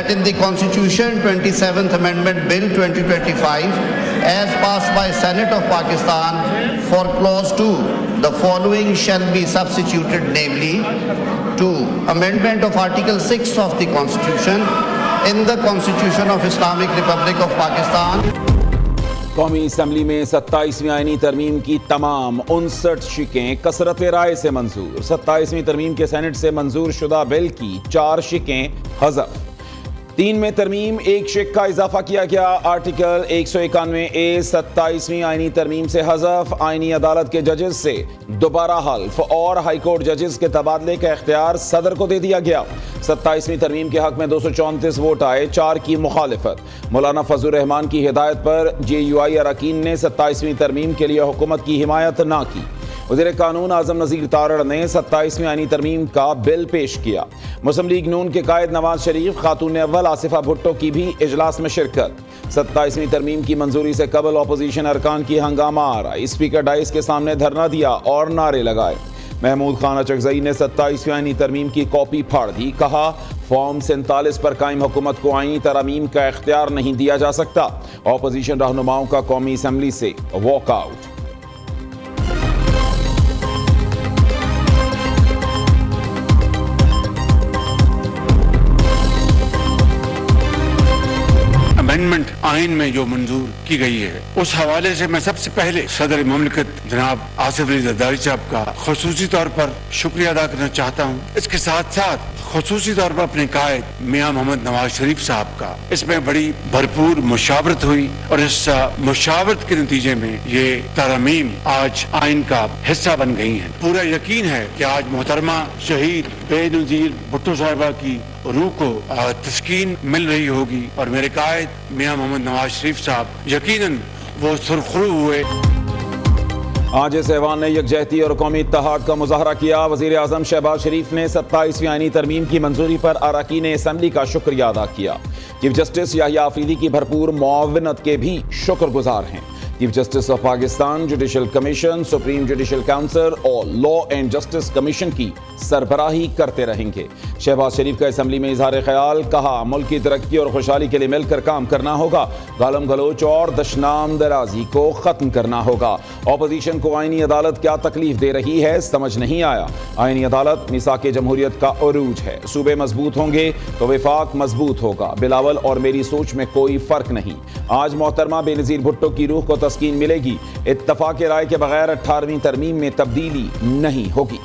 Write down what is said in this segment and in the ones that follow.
that in the Constitution 27th Amendment Bill 2025 as passed by Senate of Pakistan for clause 2 the following shall be substituted, namely 2. Amendment of Article 6 of the Constitution in the Constitution of Islamic Republic of Pakistan. कौमी assembly में 27वीं आईनी तरमीम की तमाम 59 शिकें कसरत राय से मंजूर। 27वीं तरमीम के सेनेट से मंजूर शुदा बिल की 4 शिकें हज़फ। 3 में तरमीम 1 शिक का इजाफा किया गया। आर्टिकल 191A 27वीं आईनी तरमीम से हज़फ। आईनी अदालत के जजेस से दोबारा हल्फ और हाईकोर्ट जजेस के तबादले का इख्तियार सदर को दे दिया गया। 27वीं तरमीम के हक में 234 वोट आए, 4 की मुखालिफत। मौलाना फजलुर रहमान की हिदायत पर JUI अरकान ने 27वीं तरमीम के लिए हुकूमत की हिमायत ना की। वज़ीर कानून आज़म नज़ीर तारड़ ने 27वीं आईनी तरमीम का बिल पेश किया। मुस्लिम लीग नून के कायद नवाज शरीफ, खातून अव्वल आसिफा भुट्टो की भी इजलास में शिरकत। 27वीं तरमीम की मंजूरी से कबल अपोजिशन अरकान की हंगामा आ रहा। स्पीकर डाइस के सामने धरना दिया और नारे लगाए। महमूद खान अचकज़ई ने 27वीं आईनी तरमीम की कॉपी फाड़ दी। कहा, फॉर्म 47 पर कायम हुकूमत को आईनी तरमीम का इख्तियार नहीं दिया जा सकता। अपोजिशन रहनुमाओं का कौमी असम्बली से वॉकआउट। अमेंडमेंट आइन में जो मंजूर की गई है, उस हवाले से मैं सबसे पहले सदर मुमलिकत जनाब आसिफ अली जरदारी साहब का खुसूसी तौर पर शुक्रिया अदा करना चाहता हूँ। इसके साथ साथ खुसूसी तौर पर अपने कायद मियां मोहम्मद नवाज शरीफ साहब का, इसमें बड़ी भरपूर मुशावरत हुई और इस मुशावरत के नतीजे में ये तरमीम आज आइन का हिस्सा बन गई है। पूरा यकीन है कि आज मोहतरमा शहीद बेनज़ीर भुट्टो साहिबा की रूह को तस्कीन मिल रही होगी और मेरे कायद मियां मोहम्मद नवाज शरीफ साहब यकीनन वो सुरखरू हुए। आज इस ऐवान ने यकजहती और कौमी इत्तेहाद का मुजाहरा किया। वज़ीर आज़म शहबाज शरीफ ने 27वीं आईनी तरमीम की मंजूरी पर अरकान असम्बली का शुक्रिया अदा किया। चीफ जस्टिस याहिया आफरीदी की भरपूर मुआवनत के भी शुक्रगुजार हैं। Chief justice of Pakistan, judicial commission, supreme judicial council और लॉ एंड जस्टिस कमीशन की सरबराही करते रहेंगे। शहबाज शरीफ का असम्बली में इजहार ख्याल। कहा, मुल्क की तरक्की और खुशहाली के लिए मिलकर काम करना होगा। गालम गलोच और दशनाम दराजी को खत्म करना होगा। अपोजिशन को आईनी अदालत क्या तकलीफ दे रही है समझ नहीं आया। आईनी अदालत मिसाक जमहूरियत का उरूज है। सूबे मजबूत होंगे तो विफाक मजबूत होगा। बिलावल और मेरी सोच में कोई फर्क नहीं। आज मोहतरमा बेनज़ीर भुट्टो की रूह को तस्कीन मिलेगी। इत्तफाक राय के बगैर 18वीं तरमीम में तब्दीली नहीं होगी।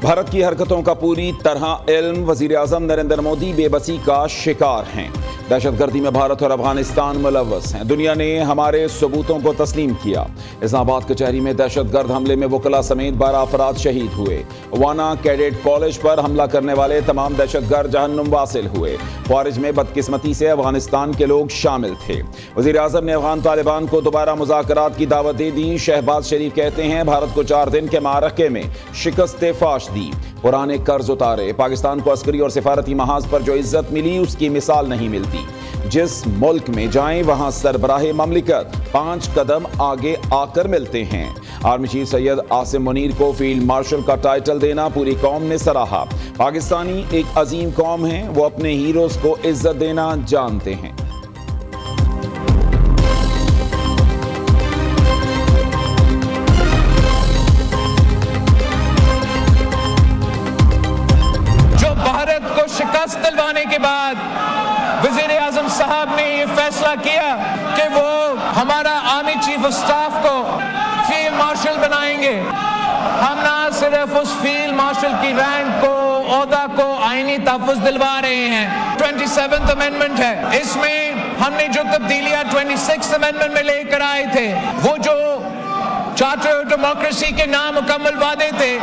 भारत की हरकतों का पूरी तरह इल्म। वज़ीर आज़म नरेंद्र मोदी बेबसी का शिकार हैं। दहशतगर्दी में भारत और अफगानिस्तान मुलव्वस हैं। दुनिया ने हमारे सबूतों को तस्लीम किया। इस्लामाबाद कचहरी में दहशतगर्द हमले में वकला समेत 12 अफराद शहीद हुए। वाना कैडेट कॉलेज पर हमला करने वाले तमाम दहशतगर्द जहन्नुम वासिल हुए। ख्वारिज में बदकिस्मती से अफगानिस्तान के लोग शामिल थे। वज़ीर आज़म ने अफगान तालिबान को दोबारा मुज़ाकरात की दावत दे दी। शहबाज शरीफ कहते हैं, भारत को 4 दिन के मारके में शिकस्त फाश दी। पुराने कर्ज उतारे। पाकिस्तान को अस्करी और सिफारती महाज पर जो इज्जत मिली उसकी मिसाल नहीं मिलती। जिस मुल्क में जाएं वहां सरबराहे ममलिकत 5 कदम आगे आकर मिलते हैं। आर्मी चीफ सैयद आसिम मुनीर को फील्ड मार्शल का टाइटल देना पूरी कौम ने सराहा। पाकिस्तानी एक अजीम कौम है, वो अपने हीरोज को इज्जत देना जानते हैं। शिकस्त दिलवाने के बाद वज़ीर आज़म साहब ने ये फैसला किया कि वो हमारा आर्मी चीफ ऑफ स्टाफ को फील्ड मार्शल बनाएंगे। हम ना सिर्फ उस फील्ड मार्शल की रैंक को, ओहदा को आईनी तहफ़्फ़ुज़ दिलवा रहे हैं। 27th अमेंडमेंट है, इसमें हमने जो तब्दीलियां 26th अमेंडमेंट में लेकर आए थे, वो जो चार्टर ऑफ डेमोक्रेसी के नामुकम्मल वादे थे,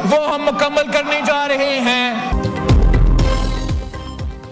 वो हम मुकम्मल करने जा रहे हैं।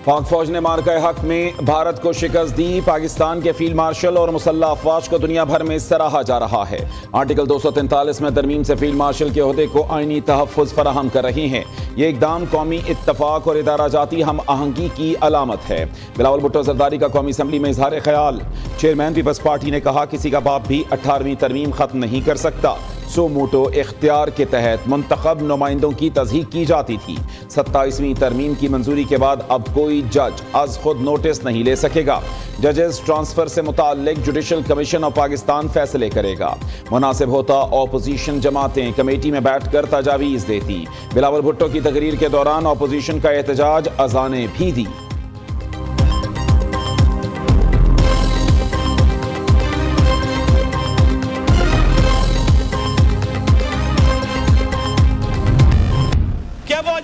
पाक फौज ने मार्का हक में भारत को शिकस्त दी। पाकिस्तान के फील्ड मार्शल और मुसल्लह अफवाज को दुनिया भर में सराहा जा रहा है। आर्टिकल 243 में तरमीम से फील्ड मार्शल के ओहदे को आईनी तहफ़्फ़ुज़ फराहम कर रही हैं। ये इकदाम कौमी इत्तफाक और इदारा जाती हम आहंगी की अलामत है। बिलावल भुट्टो जरदारी का कौमी असम्बली में इजहार ख्याल। चेयरमैन पीपल्स पार्टी ने कहा, किसी का बाप भी 18वीं तरमीम खत्म नहीं कर सकता। सो मोटो इख्तियार के तहत मुंतखब नुमाइंदों की तस्दीक की जाती थी। 27वीं तरमीम की मंजूरी के बाद अब कोई जज अज खुद नोटिस नहीं ले सकेगा। जजेस ट्रांसफर से मुताल्लिक जुडिशल कमीशन ऑफ पाकिस्तान फैसले करेगा। मुनासिब होता ऑपोजिशन जमातें कमेटी में बैठकर तजावीज़ देती। बिलावल भुट्टो की तकरीर के दौरान ऑपोजिशन का एहतजाज अजानें भी दी।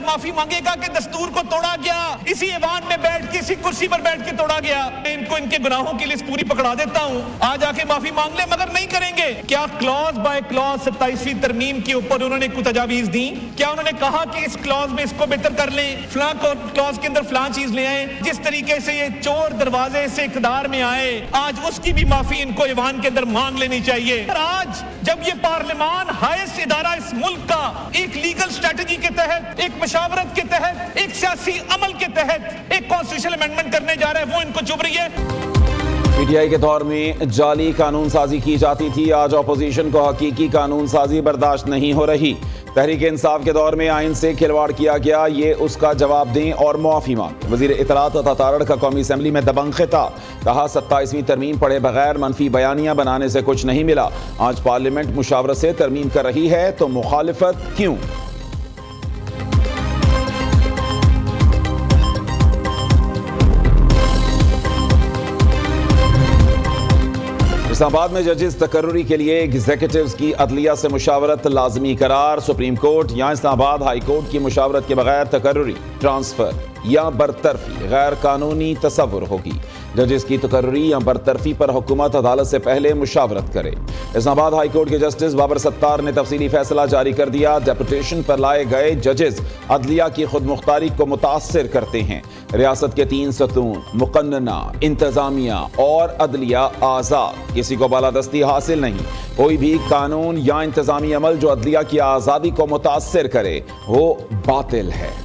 माफी मांगेगा कि दस्तूर को तोड़ा गया, इसी ऐवान में बैठ के, इसी कुर्सी पर बैठ के तोड़ा गया। इनको इनके गुनाहों की लिस्ट पूरी पकड़ा देता हूं, आज आके माफी मांग ले, मगर नहीं करेंगे। क्या क्लॉज बाय क्लॉज 27वीं तरमीम के ऊपर उन्होंने कुछ तजावीज दी? क्या उन्होंने कहा कि इस क्लॉज में इसको बेहतर कर लें, फलां क्लॉज के अंदर फलां चीज ले आए? जिस तरीके से ये चोर दरवाजे से इक़्तिदार में आए, आज उसकी भी माफी इनको ऐवान के अंदर मांग लेनी चाहिए। और आज जब ये पार्लियामान हाईएस्ट इदारा इस मुल्क का एक लीगल स्ट्रेटजी के तहत, एक मशावरत के तहत, एक सियासी अमल के तहत एक कॉन्स्टिट्यूशनल अमेंडमेंट करने जा रहा है, वो इनको चुभ रही है। पीटीआई के दौर में जाली कानून साजी की जाती थी, आज अपोजिशन को हकीकी कानून साजी बर्दाश्त नहीं हो रही। तहरीक इंसाफ के दौर में आइन से खिलवाड़ किया गया, ये उसका जवाब दें और मुआफी मांगे। वजीर इत्तलात तथा तारड़ का कौमी असम्बली में दबंग खिताब, कहा 27वीं तरमीम पढ़े बगैर मनफी बयानियां बनाने से कुछ नहीं मिला। आज पार्लियामेंट मुशावरत से तरमीम कर रही है तो मुखालिफत क्यों? इस्लामाबाद में जजेस तकर्रुरी के लिए एग्जीक्यूटिव्स की अदलिया से मुशावरत लाजमी करार। सुप्रीम कोर्ट या इस्लामाबाद हाई कोर्ट की मुशावरत के बगैर तकर्रुरी, ट्रांसफर या बरतरफी गैर कानूनी तसव्वुर होगी। जजेस की तकर्रुरी या बरतरफी पर हुकूमत अदालत से पहले मुशावरत करे। इस्लामाबाद हाई कोर्ट के जस्टिस बाबर सत्तार ने तफसीली फैसला जारी कर दिया। डेपुटेशन पर लाए गए जजेस अदलिया की खुद मुख्तारी को मुतासर करते हैं। रियासत के 3 सतून मुकन्नना, इंतजामिया और अदलिया आज़ाद, किसी को बालादस्ती हासिल नहीं। कोई भी कानून या इंतजामी अमल जो अदलिया की आज़ादी को मुतासर करे वो बातिल है।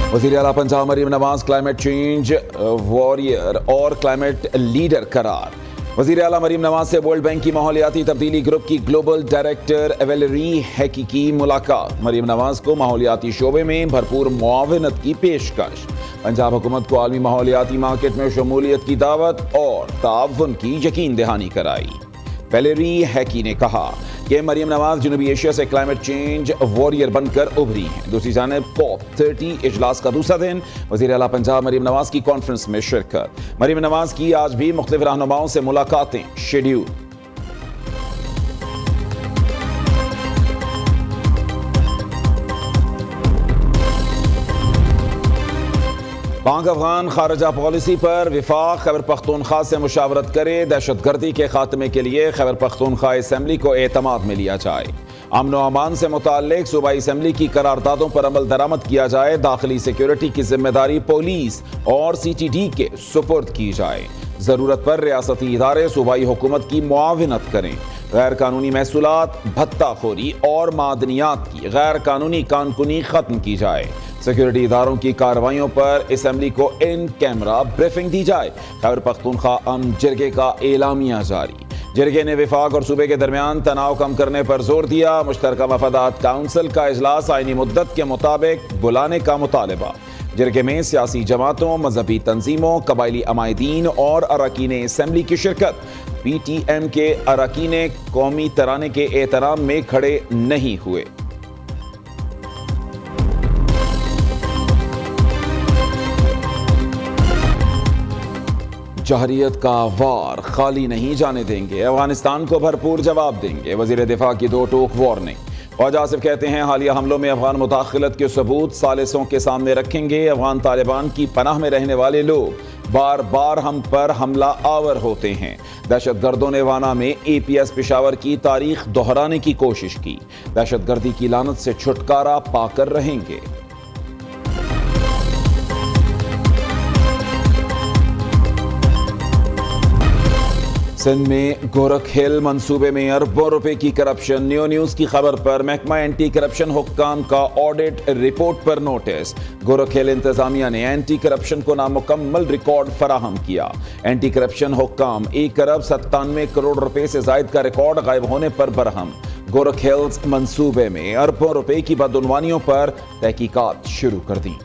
वज़ीर आला Punjab Maryam Nawaz climate change warrior और क्लाइमेट लीडर करार। वज़ीर आला मरीम नवाज से वर्ल्ड बैंक की माहौलियाती तब्दीली ग्रुप की ग्लोबल डायरेक्टर वेलेरी हैकी की मुलाकात। मरीम नवाज को माहौलियाती शोबे में भरपूर मुआवनत की पेशकश। पंजाब हुकूमत को आलमी माहौलियाती मार्केट में शमूलियत की दावत और ताउन की यकीन दहानी कराई। वेलेरी हैकी ने कहा कि मरीम नवाज जनूबी एशिया से क्लाइमेट चेंज वॉरियर बनकर उभरी हैं। दूसरी जानिब COP30 इजलास का दूसरा दिन, वज़ीर आला पंजाब मरीम नवाज की कॉन्फ्रेंस में शिरकत। मरीम नवाज की आज भी मुख्तलिफ रहनुमाओं से मुलाकातें शेड्यूल। पाक अफगान खारजा पॉलिसी पर विफाक खैबर पख्तूनख्वा से मुशावरत करे। दहशतगर्दी के खात्मे के लिए खैबर पख्तूनख्वा असम्बली को एतमाद में लिया जाए। अमन व अमान से मुताल्लिक सूबाई असम्बली की करारदादों पर अमल दरामद किया जाए। दाखिली सिक्योरिटी की जिम्मेदारी पुलिस और CTD के सुपुर्द की जाए। जरूरत पर रियासती इदारे सूबाई हुकूमत की मुआवनत करें। गैर कानूनी महसूलात, भत्ताखोरी और मादनियात की गैर कानूनी कानकुनी खत्म की जाए। सिक्योरिटी इदारों की कार्रवाइयों पर असम्बली को इन कैमरा ब्रीफिंग दी जाए। खैबर पख्तूनख्वा अमन जिरगे का एलामिया जारी। जिरगे ने विफाक और सूबे के दरमियान तनाव कम करने पर जोर दिया। मुश्तरका मफादात काउंसिल का इजलास आईनी मुद्दत के मुताबिक बुलाने का मुतालबा। जिरगे में सियासी जमातों, मजहबी तंजीमों, कबायली अमायदीन और अरकान असम्बली की शिरकत। PTM के अरकान कौमी तराने के एहतराम में खड़े नहीं हुए। जहरियत का वार खाली नहीं जाने देंगे, अफगानिस्तान को भरपूर जवाब देंगे। वजीर दिफा की 2 टोक वार्निंग। ख्वाजा आसिफ कहते हैं हालिया हमलों में अफगान मुदाखलत के सबूत सालिसों के सामने रखेंगे। अफगान तालिबान की पनाह में रहने वाले लोग बार बार हम पर हमला आवर होते हैं। दहशतगर्दों ने वाना में APS पेशावर की तारीख दोहराने की कोशिश की। दहशतगर्दी की लानत से छुटकारा पाकर रहेंगे। सिंध में गोरखहिल मंसूबे में अरबों रुपए की करप्शन। न्यूज की खबर पर महकमा एंटी करप्शन हुक्काम का ऑडिट रिपोर्ट पर नोटिस। गोरखहिल इंतजामिया ने एंटी करप्शन को नामुकम्मल रिकॉर्ड फराहम किया। एंटी करप्शन हुक्काम 1 अरब 97 करोड़ रुपए से जायद का रिकॉर्ड गायब होने पर बरहम। गोरखहिल मंसूबे में अरबों रुपए की बदउनवानियों पर तहकीकात शुरू कर दी।